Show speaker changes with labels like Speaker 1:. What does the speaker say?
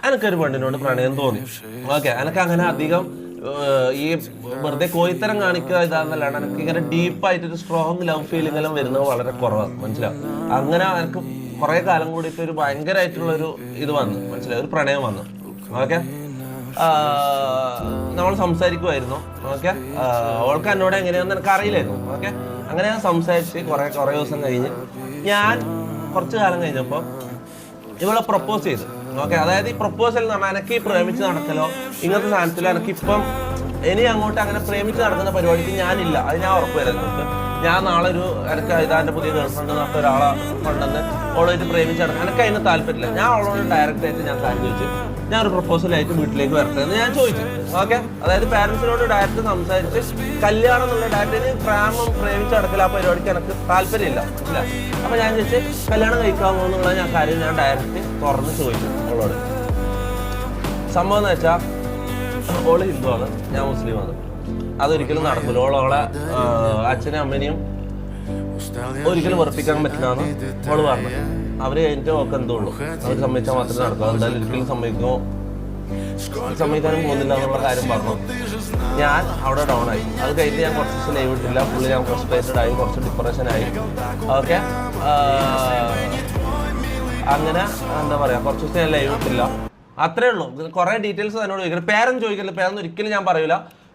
Speaker 1: എനിക്കൊരു പെണ്ണിനോട് പ്രണയം തോന്നി. ഓക്കെ, എനിക്ക് അങ്ങനെ അധികം ഈ വെറുതെ കോയിത്തരം കാണിക്കുക ഇതാന്നല്ലാണ്ട് എനിക്ക് ഇങ്ങനെ ഡീപ്പായിട്ടൊരു സ്ട്രോങ് ലവ് ഫീലിംഗ് എല്ലാം വരുന്നത് വളരെ കുറവാണ്. മനസ്സിലാവും. അങ്ങനെ എനിക്ക് കുറെ കാലം കൂടിയിട്ട് ഒരു ഭയങ്കരമായിട്ടുള്ളൊരു ഇത് വന്നു, മനസ്സിലായി, ഒരു പ്രണയം വന്നു. ഓക്കെ, നമ്മൾ സംസാരിക്കുമായിരുന്നു. ഓക്കെ, അവൾക്ക് എന്നോട് എങ്ങനെയാണെന്ന് എനിക്ക് അറിയില്ലായിരുന്നു. ഓക്കെ, അങ്ങനെ ഞാൻ സംസാരിച്ച് കുറേ ദിവസം കഴിഞ്ഞ് ഞാൻ കുറച്ച് കാലം കഴിഞ്ഞപ്പോൾ ഇവളെ പ്രപ്പോസ് ചെയ്തു. ഓക്കെ, അതായത് ഈ പ്രപ്പോസൽ എന്ന് പറഞ്ഞാൽ എനിക്ക് ഈ പ്രേമിച്ച് നടക്കലോ ഇങ്ങനത്തെ സാധനത്തിലോ എനിക്കിപ്പം ഇനി അങ്ങോട്ട് അങ്ങനെ പ്രേമിച്ച് നടക്കുന്ന പരിപാടിക്ക് ഞാനില്ല. അത് ഞാൻ ഉറപ്പ് വരുന്നുണ്ട്. ഞാൻ നാളെ എനിക്ക് ഇതാൻ്റെ പുതിയ ഗേൾഫ്രണ്ട് എന്ന് പറഞ്ഞ ഒരാളെ കൊണ്ടുവന്ന് അവളായിട്ട് പ്രേമിച്ച് നടക്കാൻ എനിക്ക് അതിന് താല്പര്യമില്ല. ഞാൻ അവളോട് ഡയറക്റ്റ് ആയിട്ട് ഞാൻ കാര്യം ചോദിച്ചു, ഞാനൊരു പ്രപ്പോസലായിട്ട് വീട്ടിലേക്ക് വരട്ടെ എന്ന് ഞാൻ ചോദിച്ചു. ഓക്കെ, അതായത് പാരൻസിനോട് ഡയറക്റ്റ് സംസാരിച്ച് കല്യാണം എന്നുള്ള ഡയറക്റ്റ് പ്രേമിച്ച് നടക്കൽ ആ പരിപാടിക്ക് എനിക്ക് താല്പര്യമില്ല. ഇല്ല, അപ്പം ഞാൻ ചോദിച്ച് കല്യാണം കഴിക്കാമോ എന്നുള്ള കാര്യം ഞാൻ ഡയറക്റ്റ് തുറന്ന് ചോദിച്ചു അവളോട്. സംഭവം എന്ന് വെച്ചാൽ ഓള് ഹിന്ദുവാണ്, ഞാൻ മുസ്ലിമാണ്. അതൊരിക്കലും നടക്കില്ല. ഓളോളെ അച്ഛനും അമ്മനെയും ഒരിക്കലും വെറുപ്പിക്കാൻ പറ്റില്ല എന്ന് ഓള് പറഞ്ഞു. അവര് കഴിഞ്ഞിട്ട് ഒക്കെ എന്തോ ഉള്ളൂ, അവർ സമ്മതിച്ചാൽ മാത്രമേ നടക്കൂ. എന്തായാലും ഒരിക്കലും സമ്മതിക്കാനും പോകുന്നില്ല എന്നുള്ള കാര്യം പറഞ്ഞു. ഞാൻ അവിടെ ഡൗൺ ആയി. അത് കഴിഞ്ഞ് ഞാൻ കുറച്ച് ദിവസം ലൈവ് ഇട്ടില്ല. ഫുള്ള് ഞാൻ ഫ്രസ്ട്രേറ്റഡ് ആയി, കുറച്ച് ഡിപ്രഷനായി. ഓക്കെ, അങ്ങനെ എന്താ പറയുക, കുറച്ച് ദിവസം ഞാൻ ലൈവ് ഇട്ടില്ല. അത്രേ ഉള്ളൂ. കുറേ ഡീറ്റെയിൽസ് എന്നോട് ചോദിക്കണം. പേരൊന്നും ചോദിക്കില്ല, പേരൊന്നും ഒരിക്കലും ഞാൻ പറയില്ല.